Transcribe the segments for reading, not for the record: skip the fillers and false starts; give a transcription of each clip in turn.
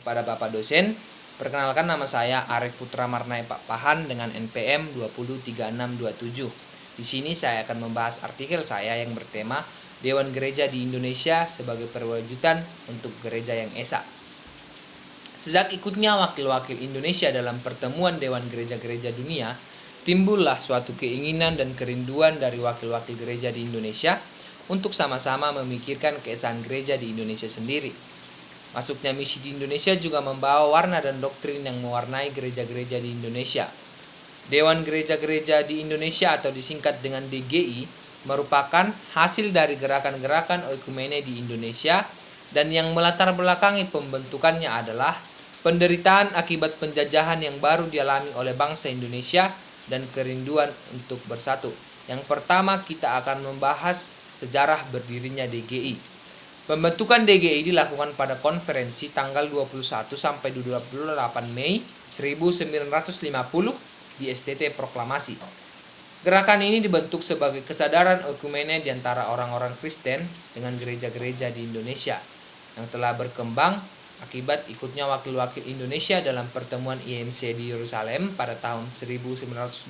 kepada Bapak dosen. Perkenalkan, nama saya Arif Putra Marnai Pak Pahan dengan NPM 203627. Di sini saya akan membahas artikel saya yang bertema Dewan Gereja di Indonesia sebagai perwujudan untuk gereja yang esa. Sejak ikutnya wakil-wakil Indonesia dalam pertemuan Dewan Gereja-Gereja Dunia, timbullah suatu keinginan dan kerinduan dari wakil-wakil gereja di Indonesia untuk sama-sama memikirkan keesaan gereja di Indonesia sendiri. Masuknya misi di Indonesia juga membawa warna dan doktrin yang mewarnai gereja-gereja di Indonesia. Dewan Gereja-Gereja di Indonesia atau disingkat dengan DGI merupakan hasil dari gerakan-gerakan oikumene di Indonesia, dan yang melatar belakangi pembentukannya adalah penderitaan akibat penjajahan yang baru dialami oleh bangsa Indonesia dan kerinduan untuk bersatu. Yang pertama, kita akan membahas sejarah berdirinya DGI. Pembentukan DGI dilakukan pada konferensi tanggal 21 sampai 28 Mei 1950 di STT Proklamasi. Gerakan ini dibentuk sebagai kesadaran oikumene di antara orang-orang Kristen dengan gereja-gereja di Indonesia yang telah berkembang akibat ikutnya wakil-wakil Indonesia dalam pertemuan IMC di Yerusalem pada tahun 1928,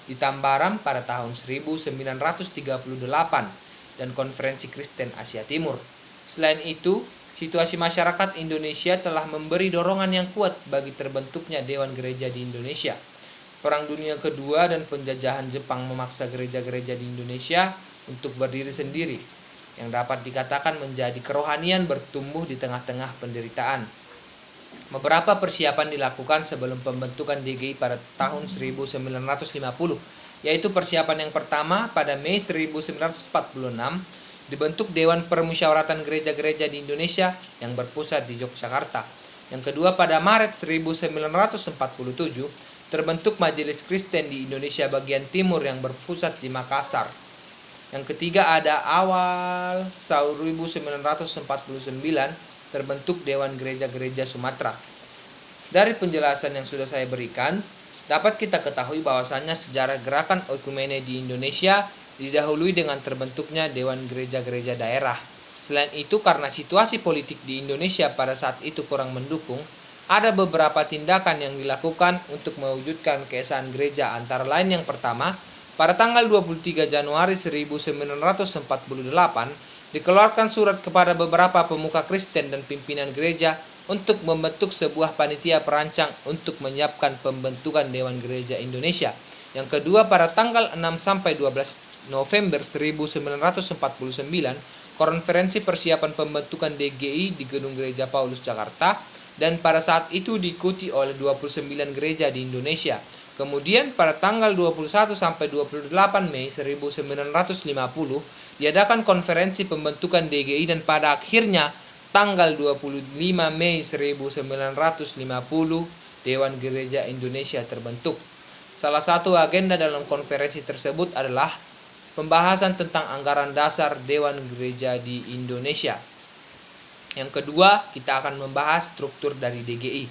di Tambaram pada tahun 1938, dan Konferensi Kristen Asia Timur. Selain itu, situasi masyarakat Indonesia telah memberi dorongan yang kuat bagi terbentuknya Dewan Gereja di Indonesia. Perang Dunia Kedua dan penjajahan Jepang memaksa gereja-gereja di Indonesia untuk berdiri sendiri, yang dapat dikatakan menjadi kerohanian bertumbuh di tengah-tengah penderitaan. Beberapa persiapan dilakukan sebelum pembentukan DGI pada tahun 1950, yaitu persiapan yang pertama pada Mei 1946 dibentuk Dewan Permusyawaratan Gereja-Gereja di Indonesia yang berpusat di Yogyakarta. Yang kedua, pada Maret 1947 terbentuk Majelis Kristen di Indonesia bagian timur yang berpusat di Makassar. Yang ketiga, ada awal 1949 terbentuk Dewan Gereja-Gereja Sumatera. Dari penjelasan yang sudah saya berikan, dapat kita ketahui bahwasannya sejarah gerakan oikumene di Indonesia didahului dengan terbentuknya Dewan Gereja-Gereja Daerah. Selain itu, karena situasi politik di Indonesia pada saat itu kurang mendukung, ada beberapa tindakan yang dilakukan untuk mewujudkan keesaan gereja, antara lain yang pertama, pada tanggal 23 Januari 1948 dikeluarkan surat kepada beberapa pemuka Kristen dan pimpinan gereja untuk membentuk sebuah panitia perancang untuk menyiapkan pembentukan Dewan Gereja Indonesia. Yang kedua, pada tanggal 6 sampai 12 November 1949, konferensi persiapan pembentukan DGI di Gedung Gereja Paulus Jakarta, dan pada saat itu diikuti oleh 29 gereja di Indonesia. Kemudian pada tanggal 21 sampai 28 Mei 1950 diadakan konferensi pembentukan DGI, dan pada akhirnya tanggal 25 Mei 1950 Dewan Gereja Indonesia terbentuk. Salah satu agenda dalam konferensi tersebut adalah pembahasan tentang anggaran dasar Dewan Gereja di Indonesia. Yang kedua, kita akan membahas struktur dari DGI.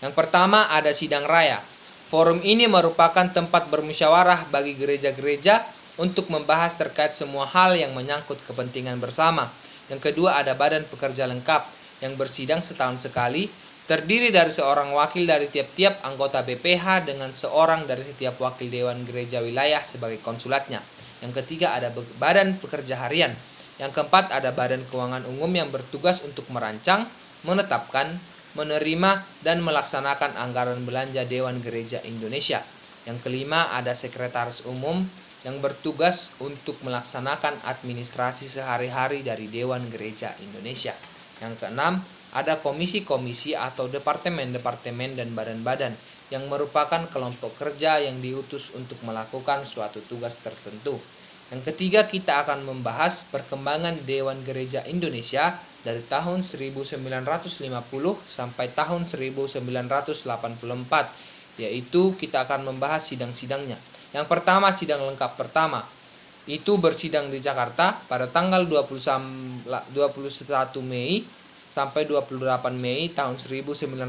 Yang pertama, ada sidang raya. Forum ini merupakan tempat bermusyawarah bagi gereja-gereja untuk membahas terkait semua hal yang menyangkut kepentingan bersama. Yang kedua, ada badan pekerja lengkap yang bersidang setahun sekali, terdiri dari seorang wakil dari tiap-tiap anggota BPH dengan seorang dari setiap wakil Dewan Gereja Wilayah sebagai konsulatnya. Yang ketiga, ada badan pekerja harian. Yang keempat, ada badan keuangan umum yang bertugas untuk merancang, menetapkan, menerima, dan melaksanakan anggaran belanja Dewan Gereja Indonesia. Yang kelima, ada sekretaris umum yang bertugas untuk melaksanakan administrasi sehari-hari dari Dewan Gereja Indonesia. Yang keenam, ada komisi-komisi atau departemen-departemen dan badan-badan yang merupakan kelompok kerja yang diutus untuk melakukan suatu tugas tertentu. Yang ketiga, kita akan membahas perkembangan Dewan Gereja Indonesia dari tahun 1950 sampai tahun 1984, yaitu kita akan membahas sidang-sidangnya. Yang pertama, sidang lengkap pertama. Itu bersidang di Jakarta pada tanggal 21 Mei sampai 28 Mei tahun 1950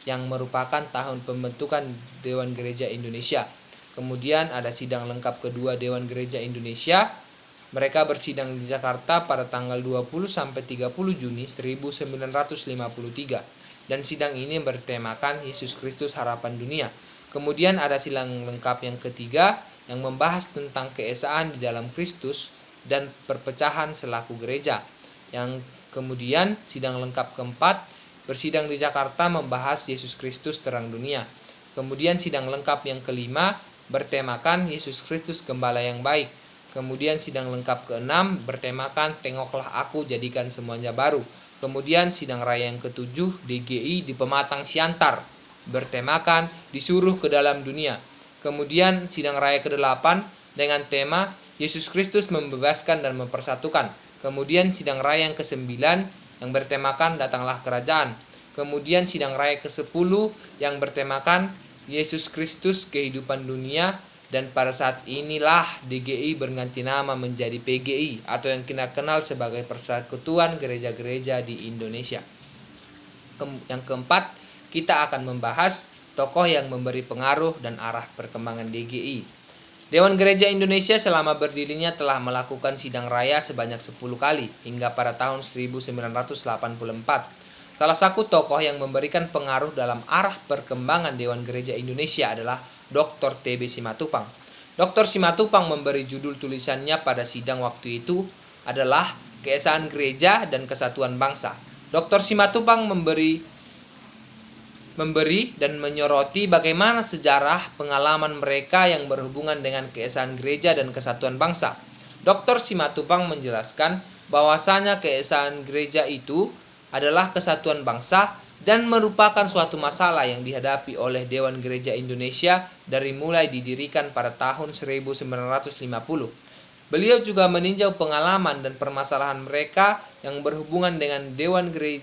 yang merupakan tahun pembentukan Dewan Gereja Indonesia. Kemudian ada sidang lengkap kedua Dewan Gereja Indonesia Mereka bersidang di Jakarta pada tanggal 20 sampai 30 Juni 1953 dan sidang ini bertemakan Yesus Kristus Harapan Dunia. Kemudian ada sidang lengkap yang ketiga yang membahas tentang keesaan di dalam Kristus dan perpecahan selaku gereja. Yang kemudian sidang lengkap keempat bersidang di Jakarta membahas Yesus Kristus Terang Dunia. Kemudian sidang lengkap yang kelima bertemakan Yesus Kristus Gembala yang Baik. Kemudian sidang lengkap ke-6 bertemakan Tengoklah Aku Jadikan Semuanya Baru. Kemudian sidang raya yang ke-7 DGI di Pematang Siantar bertemakan Disuruh ke Dalam Dunia. Kemudian sidang raya ke-8 dengan tema Yesus Kristus Membebaskan dan Mempersatukan. Kemudian sidang raya yang ke-9 yang bertemakan Datanglah Kerajaan. Kemudian sidang raya ke-10 yang bertemakan Yesus Kristus Kehidupan Dunia. Dan pada saat inilah DGI berganti nama menjadi PGI atau yang kita kenal sebagai Persekutuan Gereja-Gereja di Indonesia. Yang keempat, kita akan membahas tokoh yang memberi pengaruh dan arah perkembangan DGI. Dewan Gereja Indonesia selama berdirinya telah melakukan sidang raya sebanyak 10 kali hingga pada tahun 1984. Salah satu tokoh yang memberikan pengaruh dalam arah perkembangan Dewan Gereja Indonesia adalah Dr. TB Simatupang. Dr. Simatupang memberi judul tulisannya pada sidang waktu itu adalah Keesaan Gereja dan Kesatuan Bangsa. Dr. Simatupang memberi dan menyoroti bagaimana sejarah pengalaman mereka yang berhubungan dengan keesaan gereja dan kesatuan bangsa. Dr. Simatupang menjelaskan bahwasanya keesaan gereja itu adalah kesatuan bangsa dan merupakan suatu masalah yang dihadapi oleh Dewan Gereja Indonesia dari mulai didirikan pada tahun 1950. Beliau juga meninjau pengalaman dan permasalahan mereka yang berhubungan dengan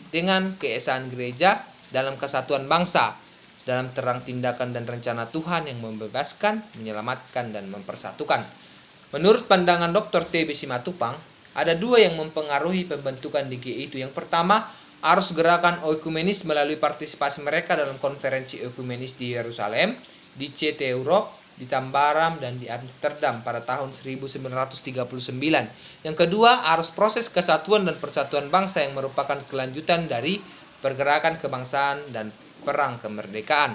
dengan keesaan gereja dalam kesatuan bangsa, dalam terang tindakan dan rencana Tuhan yang membebaskan, menyelamatkan, dan mempersatukan. Menurut pandangan Dr. TB Simatupang, ada dua yang mempengaruhi pembentukan DGI itu. Yang pertama, arus gerakan oikumenis melalui partisipasi mereka dalam konferensi oikumenis di Yerusalem, di CT Europe, di Tambaram, dan di Amsterdam pada tahun 1939. Yang kedua, arus proses kesatuan dan persatuan bangsa yang merupakan kelanjutan dari pergerakan kebangsaan dan perang kemerdekaan.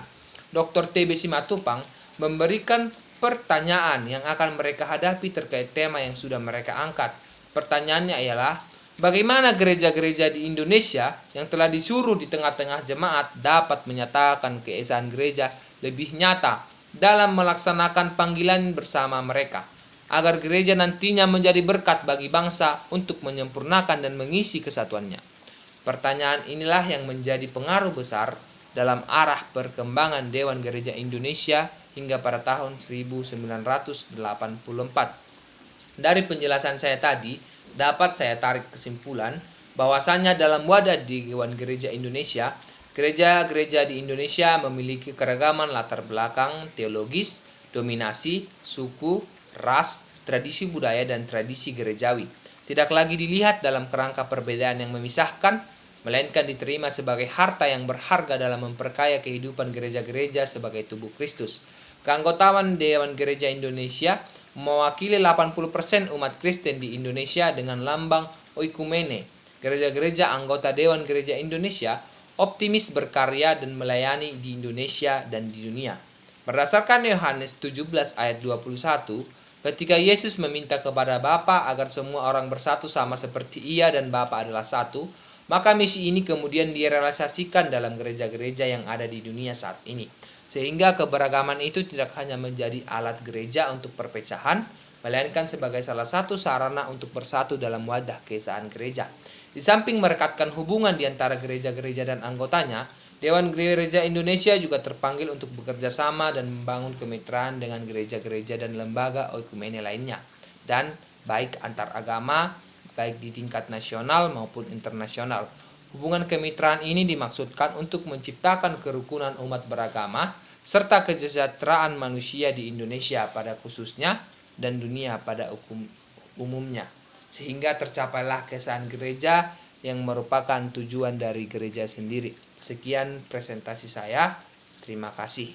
Dr. TB Simatupang memberikan pertanyaan yang akan mereka hadapi terkait tema yang sudah mereka angkat. Pertanyaannya ialah, bagaimana gereja-gereja di Indonesia yang telah disuruh di tengah-tengah jemaat dapat menyatakan keesaan gereja lebih nyata dalam melaksanakan panggilan bersama mereka, agar gereja nantinya menjadi berkat bagi bangsa untuk menyempurnakan dan mengisi kesatuannya. Pertanyaan inilah yang menjadi pengaruh besar dalam arah perkembangan Dewan Gereja Indonesia hingga pada tahun 1984. Dari penjelasan saya tadi, dapat saya tarik kesimpulan bahwasannya dalam wadah Dewan Gereja Indonesia, gereja-gereja di Indonesia memiliki keragaman latar belakang teologis, dominasi, suku, ras, tradisi budaya, dan tradisi gerejawi. Tidak lagi dilihat dalam kerangka perbedaan yang memisahkan, melainkan diterima sebagai harta yang berharga dalam memperkaya kehidupan gereja-gereja sebagai tubuh Kristus. Keanggotaan Dewan Gereja Indonesia mewakili 80% umat Kristen di Indonesia dengan lambang oikumene. Gereja-gereja anggota Dewan Gereja Indonesia optimis berkarya dan melayani di Indonesia dan di dunia. Berdasarkan Yohanes 17 ayat 21, ketika Yesus meminta kepada Bapa agar semua orang bersatu sama seperti Ia dan Bapa adalah satu, maka misi ini kemudian direalisasikan dalam gereja-gereja yang ada di dunia saat ini. Sehingga keberagaman itu tidak hanya menjadi alat gereja untuk perpecahan, melainkan sebagai salah satu sarana untuk bersatu dalam wadah keesaan gereja. Di samping merekatkan hubungan di antara gereja-gereja dan anggotanya, Dewan Gereja Indonesia juga terpanggil untuk bekerja sama dan membangun kemitraan dengan gereja-gereja dan lembaga oikumene lainnya, dan baik antar agama, baik di tingkat nasional maupun internasional. Hubungan kemitraan ini dimaksudkan untuk menciptakan kerukunan umat beragama serta kesejahteraan manusia di Indonesia pada khususnya dan dunia pada umumnya, sehingga tercapailah keesaan gereja yang merupakan tujuan dari gereja sendiri. Sekian presentasi saya. Terima kasih.